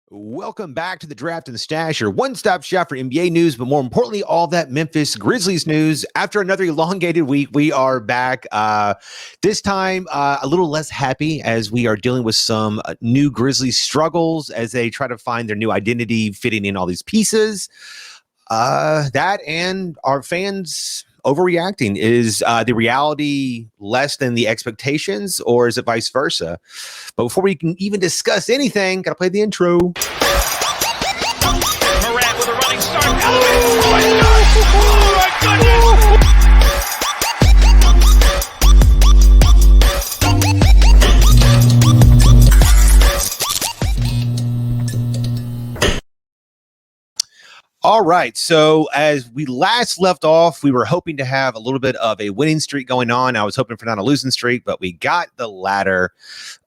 Welcome back to the Draft and the Stash, your one-stop shop for NBA news, but more importantly, all that Memphis Grizzlies news. After another elongated week, we are back. This time, a little less happy as we are dealing with some new Grizzlies struggles as they try to find their new identity, fitting in all these pieces. That and our fans overreacting. Is the reality less than the expectations, or is it vice versa? But before we can even discuss anything, gotta play the intro. Morant with a running start. Oh my goodness! All right. So as we last left off, we were hoping to have a little bit of a winning streak going on. I was hoping for not a losing streak, but we got the latter.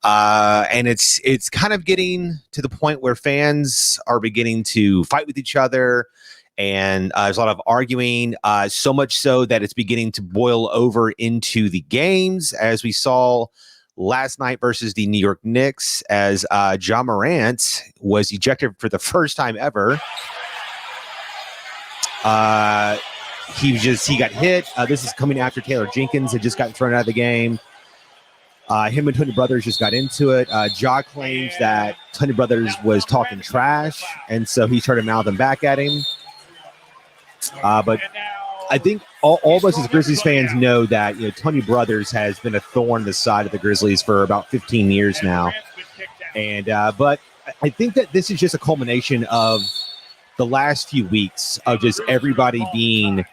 And it's kind of getting to the point where fans are beginning to fight with each other. And there's a lot of arguing, so much so that it's beginning to boil over into the games, as we saw last night versus the New York Knicks, as Ja Morant was ejected for the first time ever. He got hit. This is coming after Taylor Jenkins had just gotten thrown out of the game. Him and Tony Brothers just got into it. Ja claims that Tony Brothers was talking trash, and so he started mouthing back at him. But I think all of us as Grizzlies fans know that Tony Brothers has been a thorn in the side of the Grizzlies for about 15 years now. And but I think that this is just a culmination of the last few weeks of just everybody being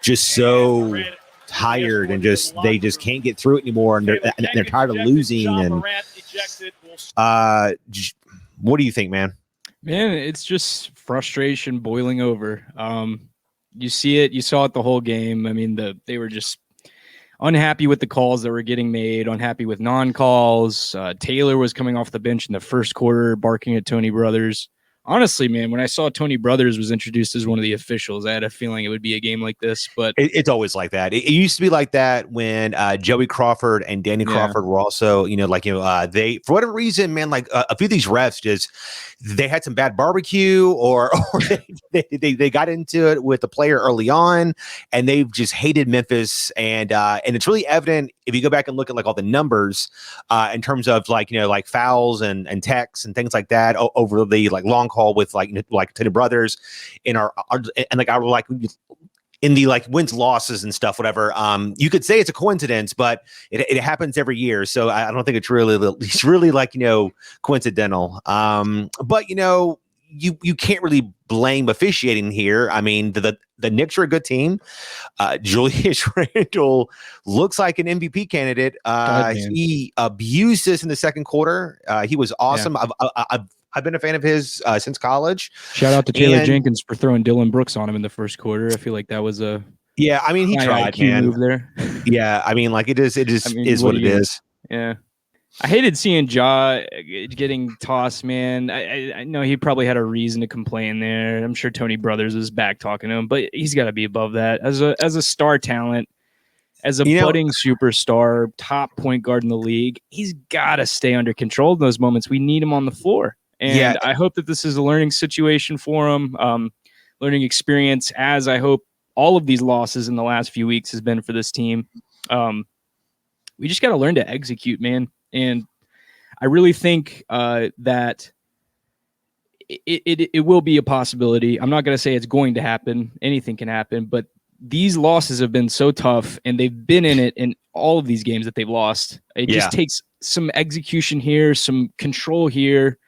just so tired and they just can't get through it anymore, and they're tired of losing. And what do you think, man? Man, it's just frustration boiling over. You see it, you saw it the whole game. I mean, they were just unhappy with the calls that were getting made, unhappy with non-calls. Taylor was coming off the bench in the first quarter, barking at Tony Brothers. Honestly, man, when I saw Tony Brothers was introduced as one of the officials, I had a feeling it would be a game like this. But it's always like that. It used to be like that when Joey Crawford and Danny Crawford were also, they, for whatever reason, man, like a few of these refs they had some bad barbecue or they got into it with the player early on, and they've just hated Memphis. And it's really evident if you go back and look at like all the numbers in terms of like fouls and techs and things like that over the like long call with like Tony Brothers in our in the like wins losses and stuff, whatever. You could say it's a coincidence, but it happens every year. So I don't think it's really like, coincidental. But you can't really blame officiating here. I mean, the Knicks are a good team. Julius Randle looks like an MVP candidate. He abused this in the second quarter. He was awesome. Yeah. I've been a fan of his since college. Shout out to Taylor Jenkins for throwing Dylan Brooks on him in the first quarter. I feel like that was a he tried, man. Move there. Yeah, I mean, like it is what it is. Yeah, I hated seeing Ja getting tossed, man. I know he probably had a reason to complain there. I'm sure Tony Brothers was back talking to him, but he's got to be above that as a star talent. As a budding superstar, top point guard in the league, he's got to stay under control in those moments. We need him on the floor. And I hope that this is a learning situation for him, learning experience, as I hope all of these losses in the last few weeks has been for this team. We just got to learn to execute, man. And I really think that it will be a possibility. I'm not going to say it's going to happen. Anything can happen. But these losses have been so tough, and they've been in it in all of these games that they've lost. It just takes some execution here, some control here.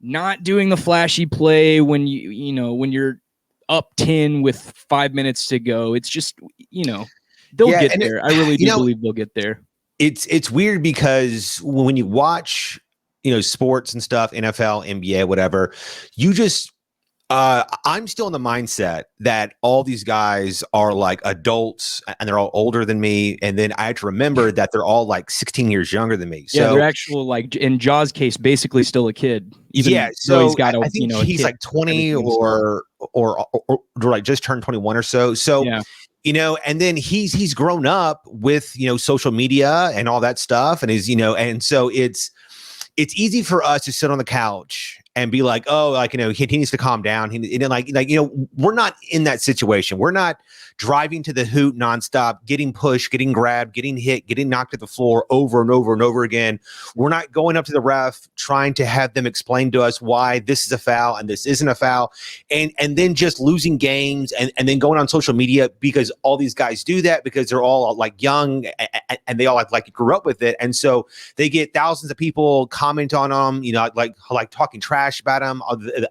Not doing the flashy play when when you're up 10 with 5 minutes to go. It's just, they'll get there. I really do believe they'll get there. It's weird because when you watch, sports and stuff, NFL, NBA, whatever, you just I'm still in the mindset that all these guys are like adults and they're all older than me. And then I have to remember that they're all like 16 years younger than me. So they're actual, like in Ja's case, basically still a kid. So he's got I think he's like 20 or like just turned 21 or so. So, and then he's grown up with, social media and all that stuff. And and so it's easy for us to sit on the couch and be like, oh, like, he needs to calm down. We're not in that situation. We're not driving to the hoot nonstop, getting pushed, getting grabbed, getting hit, getting knocked to the floor over and over and over again. We're not going up to the ref trying to have them explain to us why this is a foul and this isn't a foul, and then just losing games and then going on social media because all these guys do that because they're all like young and they all like grew up with it, and so they get thousands of people comment on them, like talking trash about them.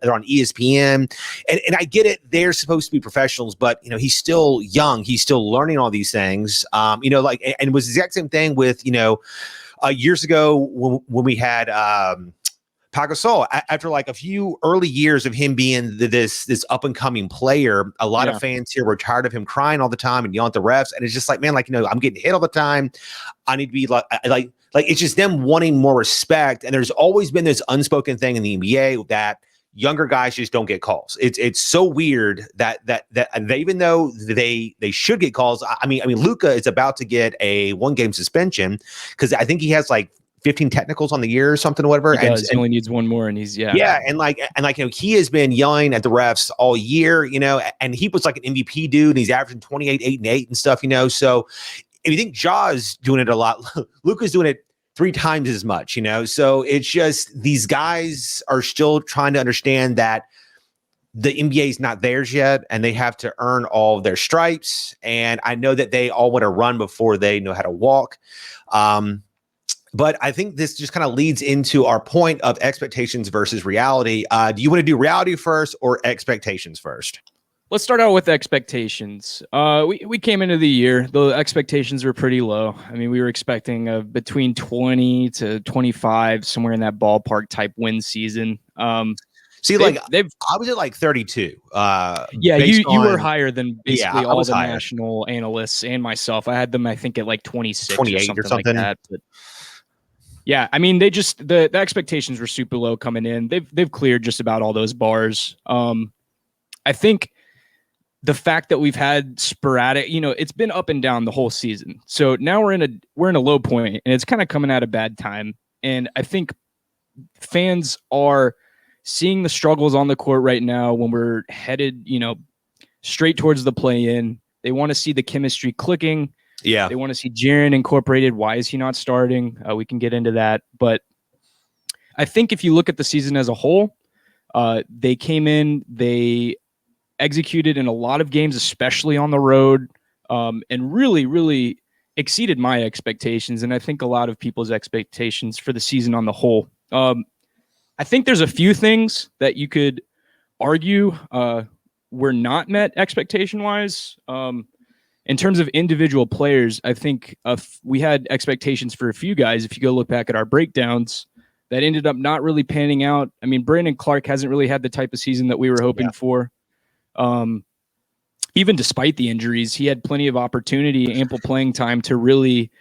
They're on ESPN, and I get it. They're supposed to be professionals, but he's still young. He's still learning all these things. And it was the exact same thing with years ago when we had Pau Gasol. After like a few early years of him being this up and coming player, a lot of fans here were tired of him crying all the time and yelling at the refs. And it's just like, man, I'm getting hit all the time. I need to be like it's just them wanting more respect. And there's always been this unspoken thing in the NBA that younger guys just don't get calls. It's so weird that they, even though they should get calls. I mean, Luka is about to get a 1-game suspension because I think he has like 15 technicals on the year or something, or whatever. He only needs one more, and he's he has been yelling at the refs all year, and he was like an MVP dude, and he's averaging 28, 8, and 8 and stuff, So if you think Ja's doing it a lot, Luka's doing it 3 times as much, So it's just these guys are still trying to understand that the NBA is not theirs yet, and they have to earn all of their stripes. And I know that they all want to run before they know how to walk. But I think this just kind of leads into our point of expectations versus reality. Do you want to do reality first or expectations first? Let's start out with expectations. We came into the year, the expectations were pretty low. I mean, we were expecting between 20 to 25, somewhere in that ballpark type win season. I was at like 32. You were higher than basically all the national analysts and myself. I had them, I think, at like 26 28 or something like that. But yeah, I mean, they just the expectations were super low coming in. They've cleared just about all those bars. I think the fact that we've had sporadic, it's been up and down the whole season. So now we're in a low point, and it's kind of coming at a bad time. And I think fans are seeing the struggles on the court right now when we're headed, straight towards the play-in. They want to see the chemistry clicking. Yeah. They want to see Jaren incorporated. Why is he not starting? We can get into that. But I think if you look at the season as a whole, they came in, they executed in a lot of games, especially on the road, and really, really exceeded my expectations. And I think a lot of people's expectations for the season on the whole. I think there's a few things that you could argue were not met expectation-wise. In terms of individual players, I think we had expectations for a few guys. If you go look back at our breakdowns, that ended up not really panning out. I mean, Brandon Clark hasn't really had the type of season that we were hoping for. Even despite the injuries, he had plenty of opportunity, ample playing time to really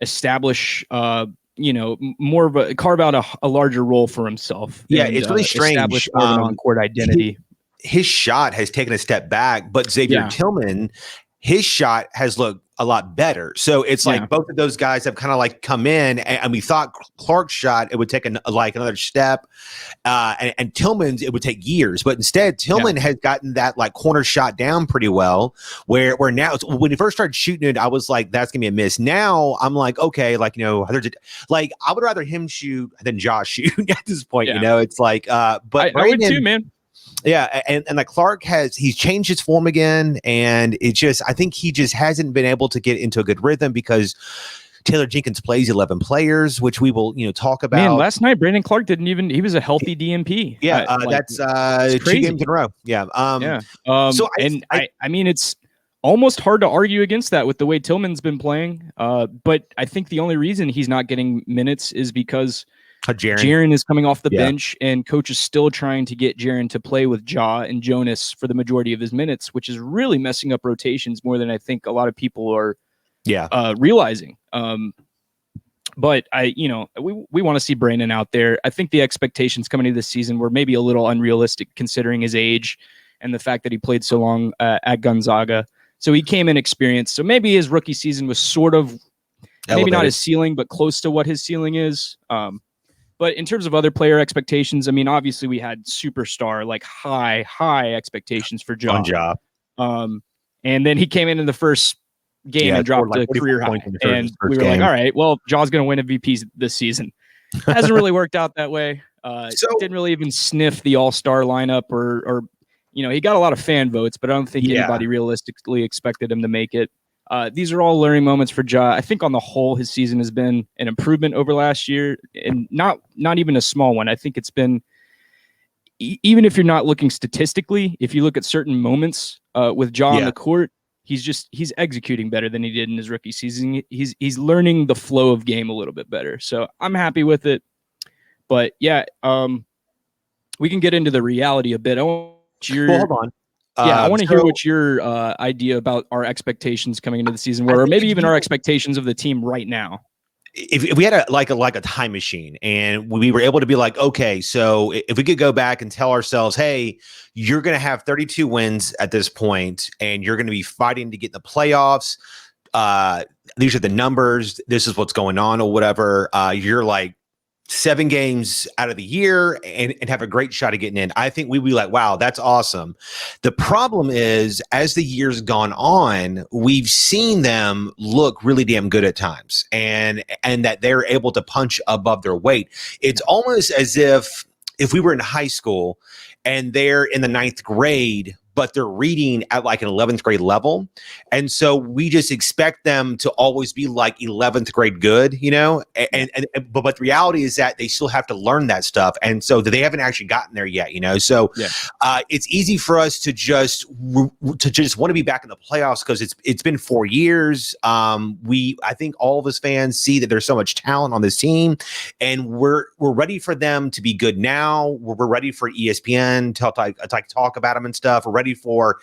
establish, more of carve out a larger role for himself. Yeah, it's really strange. Establish more of an on-court identity. His shot has taken a step back, but Xavier Tillman, his shot has looked a lot better. So it's like both of those guys have kind of like come in, and we thought Clark's shot, it would take another step, and Tillman's, it would take years. But instead, Tillman has gotten that like corner shot down pretty well, where now when he first started shooting it, I was like, that's gonna be a miss. Now I'm like, okay, I would rather him shoot than Josh shoot at this point. It's like, but I would too, man. Yeah, and like Clark he's changed his form again, and I think he just hasn't been able to get into a good rhythm because Taylor Jenkins plays 11 players, which we will talk about. Man, last night Brandon Clark he was a healthy DMP. Yeah, that's 2 games in a row. Yeah. I mean, it's almost hard to argue against that with the way Tillman's been playing. But I think the only reason he's not getting minutes is because Jaren is coming off the bench, and coach is still trying to get Jaren to play with Ja and Jonas for the majority of his minutes, which is really messing up rotations more than I think a lot of people are realizing. But we want to see Brandon out there. I think the expectations coming into this season were maybe a little unrealistic considering his age and the fact that he played so long at Gonzaga. So he came in experienced. So maybe his rookie season was sort of maybe not his ceiling, but close to what his ceiling is. But in terms of other player expectations, I mean, obviously we had superstar, like high expectations for Ja. On job. And then he came in the first game and dropped like a career high. points in the And first we were game. like, all right, well, Ja's going to win MVP this season. Hasn't really worked out that way. Didn't really even sniff the all-star lineup or he got a lot of fan votes, but I don't think anybody realistically expected him to make it. These are all learning moments for Ja. I think on the whole, his season has been an improvement over last year, and not even a small one. I think it's been, even if you're not looking statistically, if you look at certain moments with Ja on the court, he's executing better than he did in his rookie season. He's learning the flow of game a little bit better. So I'm happy with it. But yeah, we can get into the reality a bit. Hold on. I want to hear what your idea about our expectations coming into the season were, or maybe even our expectations of the team right now. If we had a time machine and we were able to be like, okay, so if we could go back and tell ourselves, hey, you're going to have 32 wins at this point, and you're going to be fighting to get in the playoffs. These are the numbers. This is what's going on, or whatever. You're like 7 games out of the year and have a great shot at getting in. I think we'd be like, wow, that's awesome. The problem is, as the year's gone on, we've seen them look really damn good at times, and that they're able to punch above their weight. It's almost as if we were in high school and they're in the 9th grade, but they're reading at like an 11th grade level. And so we just expect them to always be like 11th grade good, but the reality is that they still have to learn that stuff. And so they haven't actually gotten there yet, So it's easy for us to just want to be back in the playoffs because it's been 4 years. I think all of us fans see that there's so much talent on this team, and we're ready for them to be good now. We're ready for ESPN to talk about them and stuff. We're ready for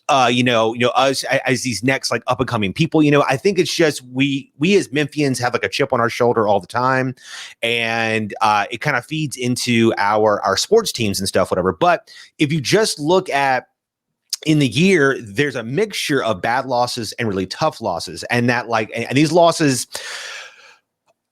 us as these next like up and coming people. I think it's just we as Memphians have like a chip on our shoulder all the time, and it kind of feeds into our sports teams and stuff, whatever. But if you just look at in the year, there's a mixture of bad losses and really tough losses, and that and these losses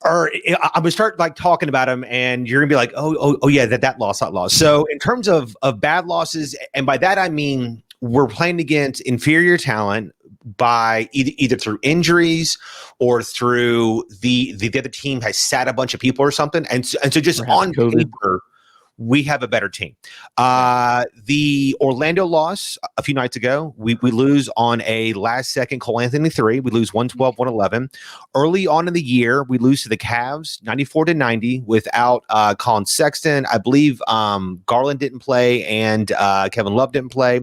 I'm gonna start like talking about them, and you're gonna be like, oh yeah, that loss. So in terms of bad losses, and by that I mean we're playing against inferior talent by either through injuries or through the other team has sat a bunch of people or something, and so just perhaps on COVID. paper, we have a better team. The Orlando loss a few nights ago, we lose on a last-second Cole Anthony 3. We lose 112-111. Early on in the year, we lose to the Cavs 94-90 without Colin Sexton. I believe Garland didn't play and Kevin Love didn't play.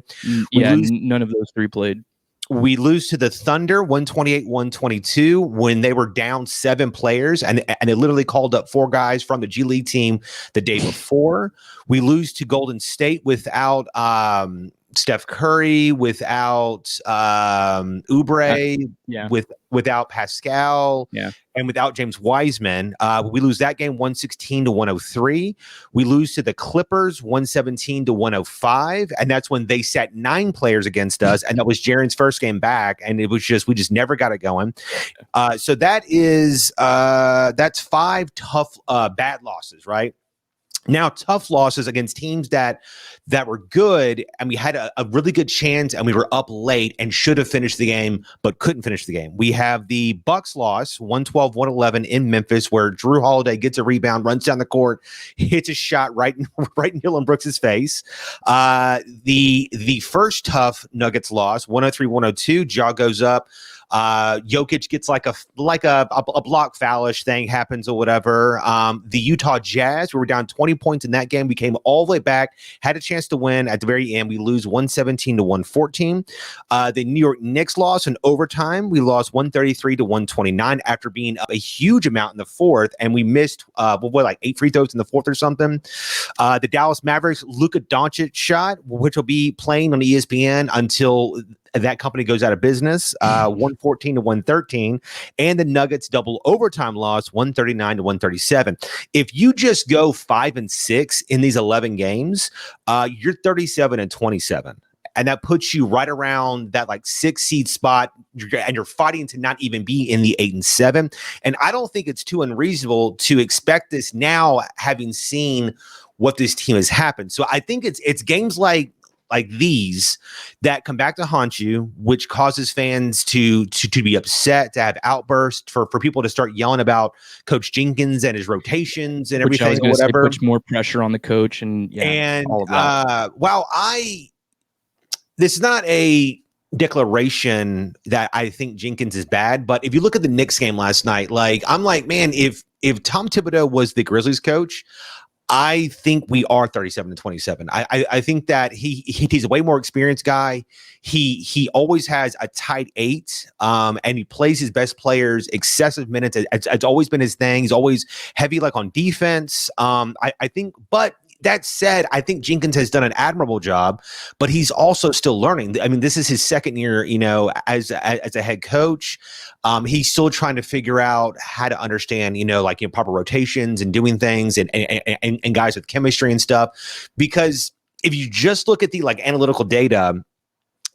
None of those 3 played. We lose to the Thunder 128-122 when they were down 7 players, and they literally called up 4 guys from the G League team the day before. We lose to Golden State without Steph Curry, without Oubre, without Pascal, and without James Wiseman. We lose that game 116-103. We lose to the Clippers 117-105, and that's when they sat 9 players against us, and that was Jaren's first game back, and it was just we just never got it going. So that's 5 tough bad losses, right? Now, tough losses against teams that were good, and we had a really good chance, and we were up late and should have finished the game, but couldn't finish the game. We have the Bucks loss, 112-111 in Memphis, where Drew Holiday gets a rebound, runs down the court, hits a shot right in Dylan Brooks' face. The first tough Nuggets loss, 103-102, Ja goes up. Jokic gets like a block foul-ish thing happens or whatever. The Utah Jazz, we were down 20 points in that game. We came all the way back, had a chance to win at the very end. We lose 117-114. The New York Knicks lost in overtime. We lost 133-129 after being up a huge amount in the fourth, and we missed like 8 free throws in the fourth or something. The Dallas Mavericks Luka Doncic shot, which will be playing on ESPN until that company goes out of business, 114-113, and the Nuggets double overtime loss, 139-137. If you just go 5-6 in these 11 games, you're 37-27. and that puts you right around that like 6 seed spot, and you're fighting to not even be in the 8 and 7. And I don't think it's too unreasonable to expect this now, having seen what this team has happened. So I think it's games like these that come back to haunt you, which causes fans to be upset, to have outbursts, for people to start yelling about Coach Jenkins and his rotations and Which I was everything or gonna say whatever. puts more pressure on the coach, and all of that. This is not a declaration that I think Jenkins is bad, but if you look at the Knicks game last night, like, I'm like, man, if Tom Thibodeau was the Grizzlies coach, I think we are 37-27. I think that he's a way more experienced guy. He always has a tight 8, and he plays his best players excessive minutes. It's always been his thing. He's always heavy, like, on defense. I think, but that said, I think Jenkins has done an admirable job, but he's also still learning. I mean, this is his second year, as a head coach. He's still trying to figure out how to understand, proper rotations and doing things, and guys with chemistry and stuff. Because if you just look at the analytical data,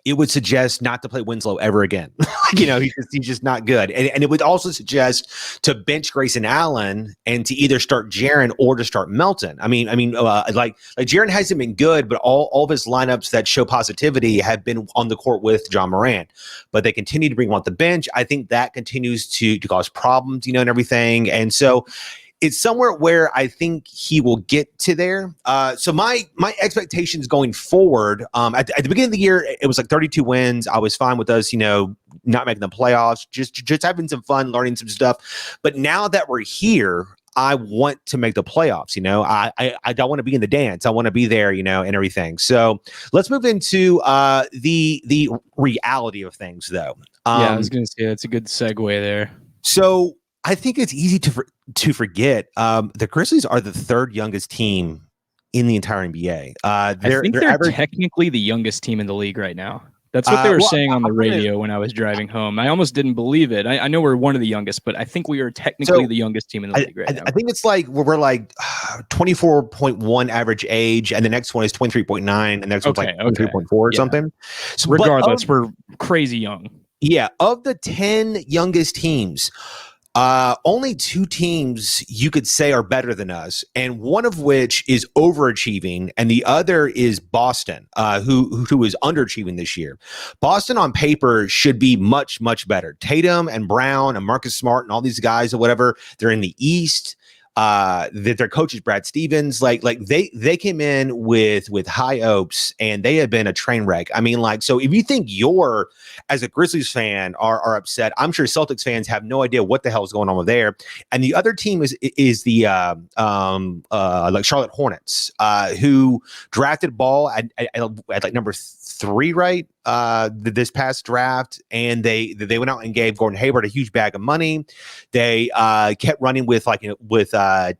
it would suggest not to play Winslow ever again. He's just not good. And it would also suggest to bench Grayson Allen and to either start Jaren or to start Melton. Jaren hasn't been good, but all of his lineups that show positivity have been on the court with John Morant. But they continue to bring him off the bench. I think that continues to cause problems, and everything. And so it's somewhere where I think he will get to there. So my expectations going forward, at the beginning of the year, it was like 32 wins. I was fine with us, not making the playoffs, just having some fun, learning some stuff. But now that we're here, I want to make the playoffs. I don't want to be in the dance. I want to be there, and everything. So let's move into the reality of things, though. I was going to say that's a good segue there. So I think it's easy to forget the Grizzlies are the 3rd youngest team in the entire NBA. I think they're technically the youngest team in the league right now. That's what they were saying on the radio when I was driving home. I almost didn't believe it. I know we're one of the youngest, but I think we are technically the youngest teim in the league right now. I think it's like we're like 24.1 average age, and the next one is 23.9, and the next one's like 23.4 or something. So, regardless, we're crazy young. Yeah, of the 10 youngest teams, only 2 teams you could say are better than us, and one of which is overachieving, and the other is Boston, who is underachieving this year. Boston on paper should be much, much better. Tatum and Brown and Marcus Smart and all these guys or whatever, they're in the East. That their coach is Brad Stevens. They came in with high hopes, and they have been a train wreck. I mean, so if you think you're, as a Grizzlies fan, are upset, I'm sure Celtics fans have no idea what the hell is going on with there. And the other team is the Charlotte Hornets, who drafted Ball at number 3, right? This past draft, and they went out and gave Gordon Hayward a huge bag of money. They kept running with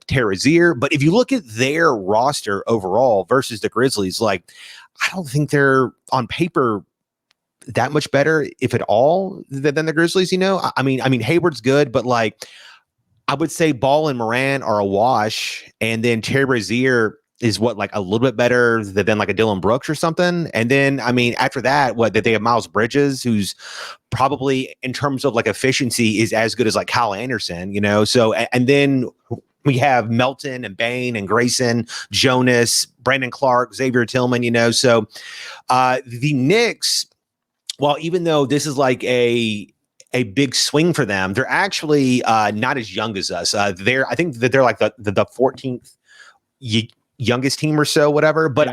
Terry Rozier. But if you look at their roster overall versus the Grizzlies, I don't think they're on paper that much better, if at all, than the Grizzlies. I mean Hayward's good, but I would say Ball and Moran are a wash, and then Terry Rozier is a little bit better than a Dylan Brooks or something. And then, after that, they have Miles Bridges, who's probably, in terms of efficiency, is as good as Kyle Anderson, So, and then we have Melton and Bane and Grayson, Jonas, Brandon Clark, Xavier Tillman, So the Knicks, well, even though this is a big swing for them, they're actually not as young as us. I think that they're the 14th youngest team or so, whatever. But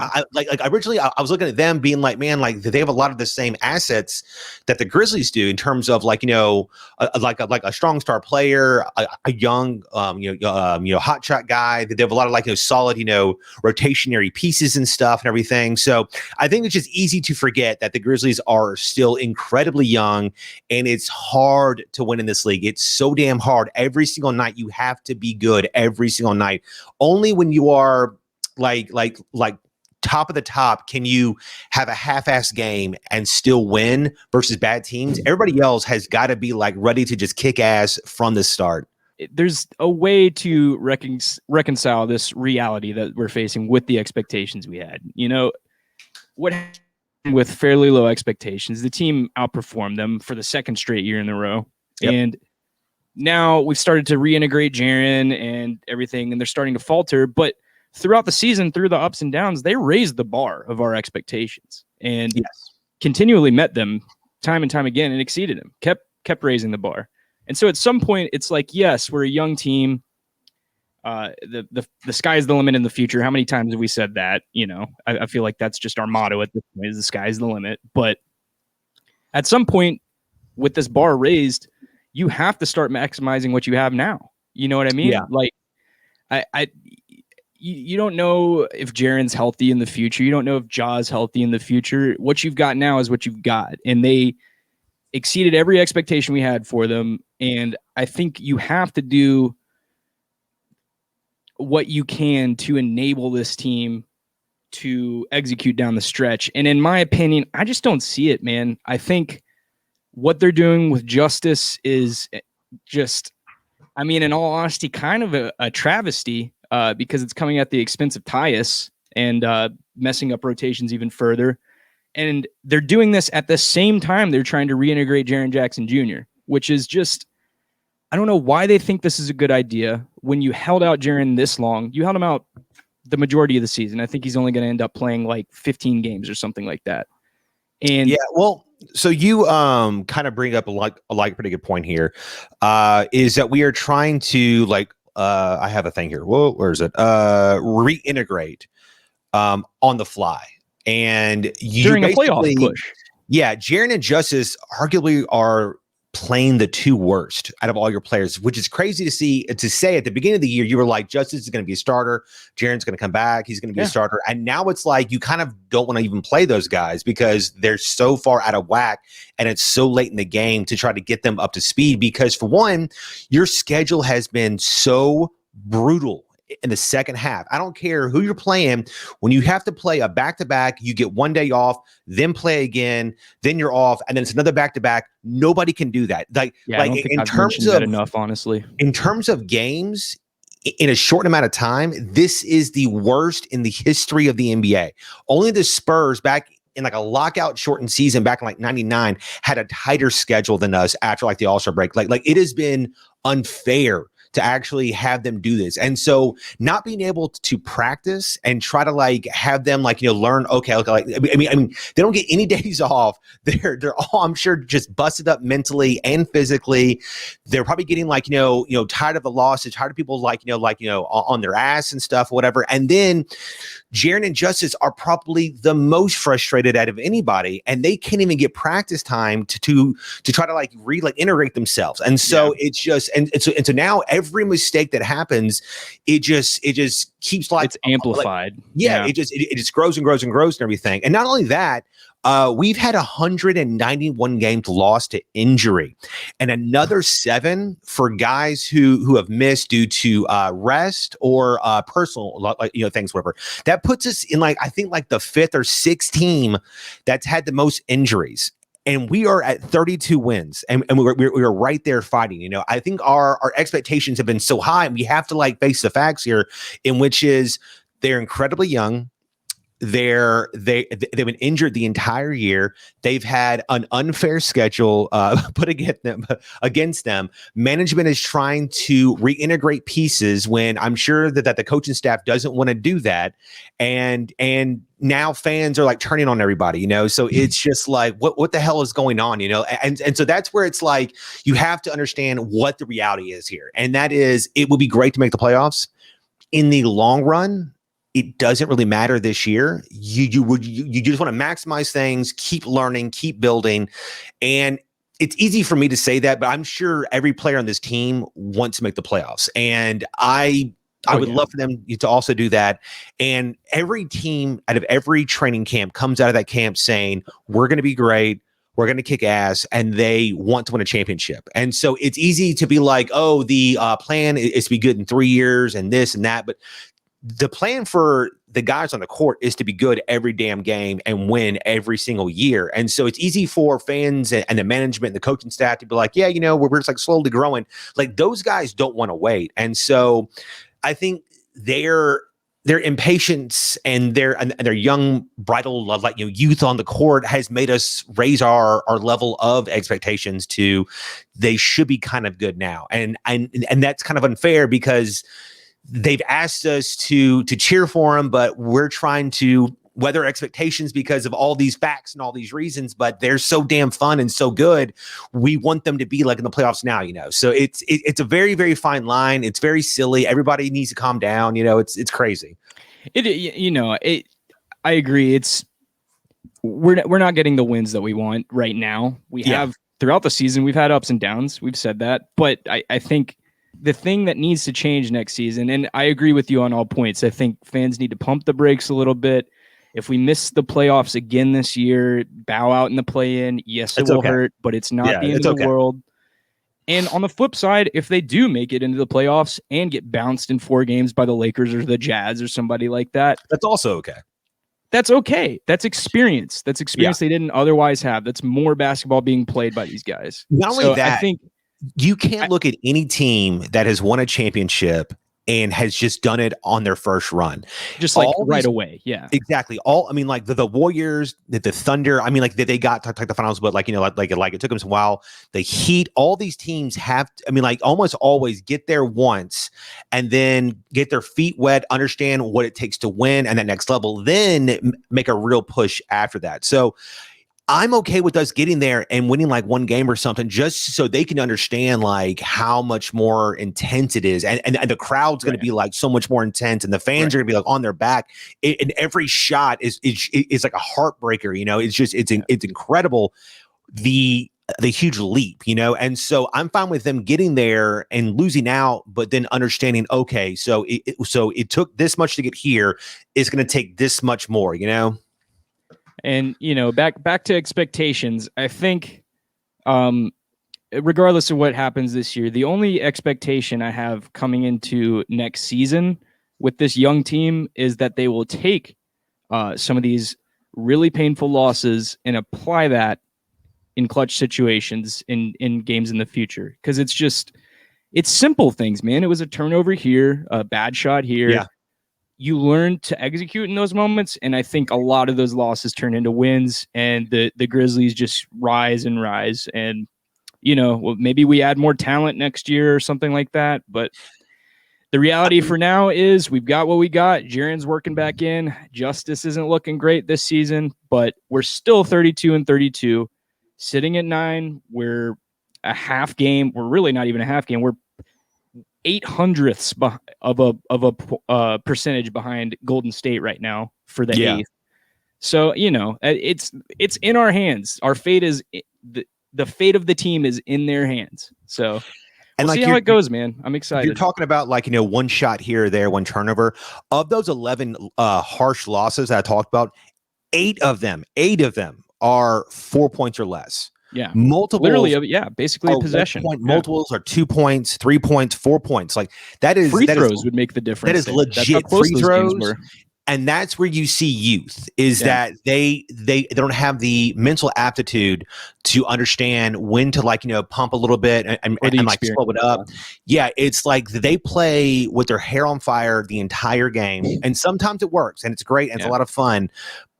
originally I was looking at them being man, they have a lot of the same assets that the Grizzlies do in terms of a strong star player, a young hot shot guy. They have a lot of solid rotationary pieces and stuff and everything. So I think it's just easy to forget that the Grizzlies are still incredibly young, and it's hard to win in this league. It's so damn hard. Every single night you have to be good. Every single night. Only when you are top of the top can you have a half-ass game and still win versus bad teams. Everybody else has got to be ready to just kick ass from the start. There's a way to reconcile this reality that we're facing with the expectations we had. What with fairly low expectations. The team outperformed them for the second straight year in a row. Yep. And now we've started to reintegrate Jaren and everything, and they're starting to falter. But throughout the season, through the ups and downs, they raised the bar of our expectations and continually met them time and time again and exceeded them, kept raising the bar. And so at some point, it's like, yes, we're a young team. The sky's the limit in the future. How many times have we said that? I feel like that's just our motto at this point, is the sky's the limit. But at some point, with this bar raised, you have to start maximizing what you have now. You know what I mean? Yeah. Like, you don't know if Jaren's healthy in the future. You don't know if Ja's healthy in the future. What you've got now is what you've got. And they exceeded every expectation we had for them. And I think you have to do what you can to enable this team to execute down the stretch. And in my opinion, I just don't see it, man. I think what they're doing with Justice is just, in all honesty, kind of a travesty because it's coming at the expense of Tyus and messing up rotations even further. And they're doing this at the same time they're trying to reintegrate Jaren Jackson Jr., which is just, I don't know why they think this is a good idea. When you held out Jaren this long, you held him out the majority of the season. I think he's only going to end up playing like 15 games or something like that. And yeah, well, so you kind of bring up a pretty good point here, is that we are trying to I have a thing here. Whoa, where is it? Reintegrate on the fly, and you during a playoff push. Yeah, Jaren and Justice arguably are playing the two worst out of all your players, which is crazy to say. At the beginning of the year, you were like, Justice is going to be a starter, Jaren's going to come back, he's going to be a starter, and now it's like you kind of don't want to even play those guys because they're so far out of whack and it's so late in the game to try to get them up to speed, because for one, your schedule has been so brutal in the second half. I don't care who you're playing. When you have to play a back-to-back, you get one day off, then play again, then you're off, and then it's another back-to-back. Nobody can do that. I don't think in terms of that enough, honestly. In terms of games, in a short amount of time, this is the worst in the history of the NBA. Only the Spurs back in a lockout shortened season back in 99 had a tighter schedule than us after the All-Star break. Like it has been unfair to actually have them do this. And so not being able to practice and try to have them learn, okay, they don't get any days off. They're all, I'm sure, just busted up mentally and physically. They're probably getting tired of the losses, tired of people on their ass and stuff, whatever. And then Jaren and Justice are probably the most frustrated out of anybody, and they can't even get practice time to try to integrate themselves. And so it's just, and so now every mistake that happens, it just keeps it's amplified. It just grows and grows and grows and everything. And not only that, we've had 191 games lost to injury, and another 7 for guys who have missed due to rest or personal things, whatever. That puts us in I think the 5th or 6th team that's had the most injuries. And we are at 32 wins, and we're right there fighting. I think our expectations have been so high, and we have to face the facts here, in which is they're incredibly young. They've been injured the entire year. They've had an unfair schedule put against them. Management is trying to reintegrate pieces when I'm sure that the coaching staff doesn't want to do that. And now fans are turning on everybody, so it's just what the hell is going on, and so that's where it's you have to understand what the reality is here. And that is, it would be great to make the playoffs. In the long run, it doesn't really matter this year. You just want to maximize things, keep learning, keep building. And it's easy for me to say that, but I'm sure every player on this team wants to make the playoffs. And I would love for them to also do that. And every team out of every training camp comes out of that camp saying, we're going to be great, we're going to kick ass, and they want to win a championship. And so it's easy to be the plan is to be good in 3 years and this and that. But the plan for the guys on the court is to be good every damn game and win every single year. And so it's easy for fans and the management and the coaching staff to be we're just slowly growing. Those guys don't want to wait. And so I think they're their impatience and their young bridal youth on the court has made us raise our level of expectations to they should be kind of good now, and that's kind of unfair because they've asked us to cheer for them, but we're trying to weather expectations because of all these facts and all these reasons, but they're so damn fun and so good. We want them to be like in the playoffs now, So it's a very, very fine line. It's very silly. Everybody needs to calm down. It's crazy. I agree. We're not getting the wins that we want right now. We have throughout the season, we've had ups and downs. We've said that, but I think the thing that needs to change next season, and I agree with you on all points. I think fans need to pump the brakes a little bit. If we miss the playoffs again this year, bow out in the play-in, yes, it will hurt, but it's not the end of the world. And on the flip side, if they do make it into the playoffs and get bounced in 4 games by the Lakers or the Jazz or somebody like that, that's also okay. That's okay. That's experience. That's experience they didn't otherwise have. That's more basketball being played by these guys. Not only that, I think you can't look at any team that has won a championship and has just done it on their first run. Just like right away. Yeah, exactly. Like the Warriors, the Thunder, they got to the finals, but it took them a while. The Heat, all these teams have, almost always get there once and then get their feet wet, understand what it takes to win and that next level, then make a real push after that. So I'm okay with us getting there and winning like one game or something, just so they can understand like how much more intense it is, and the crowd's going to be like so much more intense, and the fans are going to be like on their back. And every shot is like a heartbreaker. It's incredible the huge leap, and so I'm fine with them getting there and losing out, but then understanding, okay, so it took this much to get here. It's going to take this much more, And back to expectations. I think, regardless of what happens this year, the only expectation I have coming into next season with this young team is that they will take some of these really painful losses and apply that in clutch situations in games in the future. Because it's simple things, man. It was a turnover here, a bad shot here. Yeah. You learn to execute in those moments, and I think a lot of those losses turn into wins, and the Grizzlies just rise and rise. And maybe we add more talent next year or something like that. But the reality for now is we've got what we got. Jaren's working back in. Justice isn't looking great this season, but we're still 32-32, sitting at 9. We're a half game. We're really not even a half game. We're 0.08 of a percentage behind Golden State right now for the 8th. So it's in our hands. Our fate is the fate of the team is in their hands. So we'll see how it goes, man. I'm excited. You're talking about one shot here or there, one turnover. Of those 11 harsh losses that I talked about, 8 of them are 4 points or less. Yeah, multiple. Literally, basically a possession. Multiples are 2 points, 3 points, 4 points. Like that is free throws would make the difference. That is legit free throws. And that's where you see youth is that they don't have the mental aptitude to understand when to pump a little bit and slow it up. Yeah, it's like they play with their hair on fire the entire game, and sometimes it works and it's great and it's a lot of fun.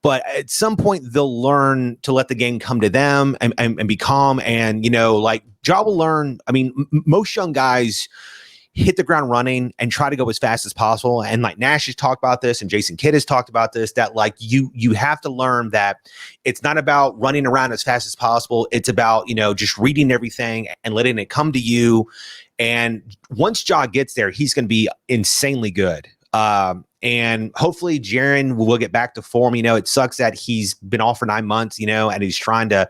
But at some point, they'll learn to let the game come to them and be calm. And, Ja will learn. Most young guys hit the ground running and try to go as fast as possible. And Nash has talked about this and Jason Kidd has talked about this, that you have to learn that it's not about running around as fast as possible. It's about, just reading everything and letting it come to you. And once Ja gets there, he's going to be insanely good. And hopefully Jaren will get back to form. It sucks that he's been off for 9 months, and he's trying to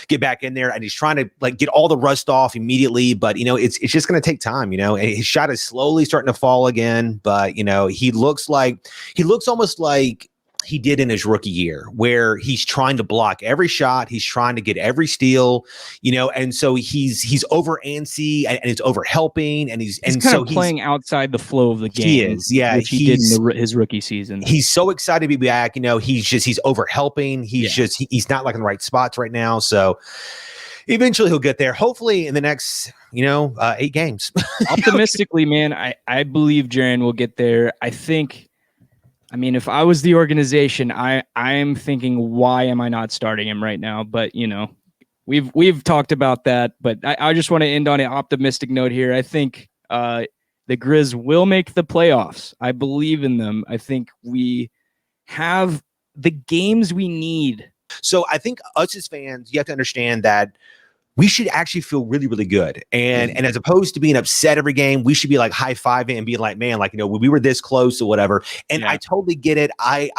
get back in there and he's trying to get all the rust off immediately. But, it's just going to take time, and his shot is slowly starting to fall again. But, he looks almost like he did in his rookie year, where he's trying to block every shot. He's trying to get every steal, and so he's over antsy and it's over helping. And he's playing outside the flow of the game. He is. Yeah. Which he did in his rookie season. He's so excited to be back. He's over helping. He's not in the right spots right now. So eventually he'll get there. Hopefully in the next, 8 games. Optimistically, man, I believe Jaren will get there. I think I mean, if I was the organization, I am thinking, why am I not starting him right now? But you know, we've talked about that. But I just want to end on an optimistic note here. I think the Grizz will make the playoffs. I believe in them. I think we have the games we need. So I think us as fans, you have to understand that we should actually feel really, really good. And as opposed to being upset every game, we should be like high-fiving and being like, man, like, you know, we were this close or whatever. And I totally get it. I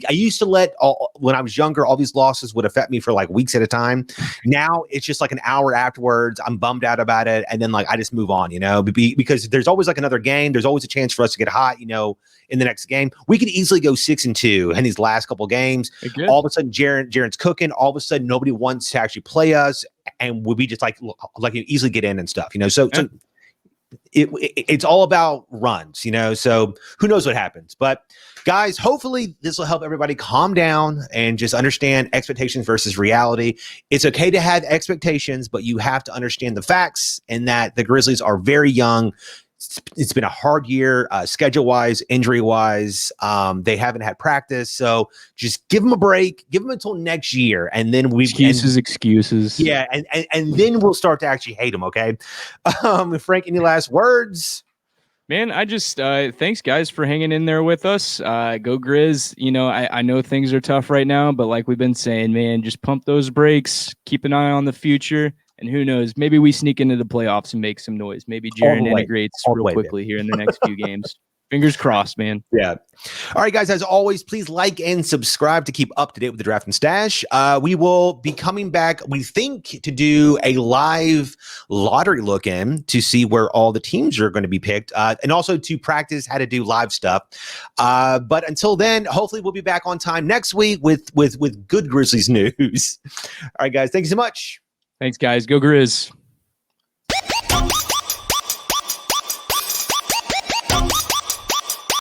used to let when I was younger, all these losses would affect me for like weeks at a time. Now it's just like an hour afterwards. I'm bummed out about it. And then like, I just move on, you know, because there's always like another game. There's always a chance for us to get hot, you know, in the next game. We could easily go 6-2 in these last couple games. All of a sudden, Jaren's cooking. All of a sudden, nobody wants to actually play us. And would be just like you easily get in and stuff, you know. So it's all about runs, you know. So who knows what happens? But guys, hopefully this will help everybody calm down and just understand expectations versus reality. It's okay to have expectations, but you have to understand the facts and that the Grizzlies are very young. It's been a hard year, schedule-wise, injury-wise. They haven't had practice, so just give them a break. Give them until next year, and then excuses. Yeah, and then we'll start to actually hate them. Okay, Frank, any last words? Man, I just thanks guys for hanging in there with us. Go Grizz. You know, I know things are tough right now, but like we've been saying, man, just pump those brakes. Keep an eye on the future. And who knows, maybe we sneak into the playoffs and make some noise. Maybe Jaren integrates real quickly here in the next few games. Fingers crossed, man. Yeah. All right, guys, as always, please like and subscribe to keep up to date with the Draft and Stash. We will be coming back, we think, to do a live lottery look in to see where all the teams are going to be picked, and also to practice how to do live stuff. But until then, hopefully we'll be back on time next week with good Grizzlies news. All right, guys, thank you so much. Thanks, guys. Go Grizz.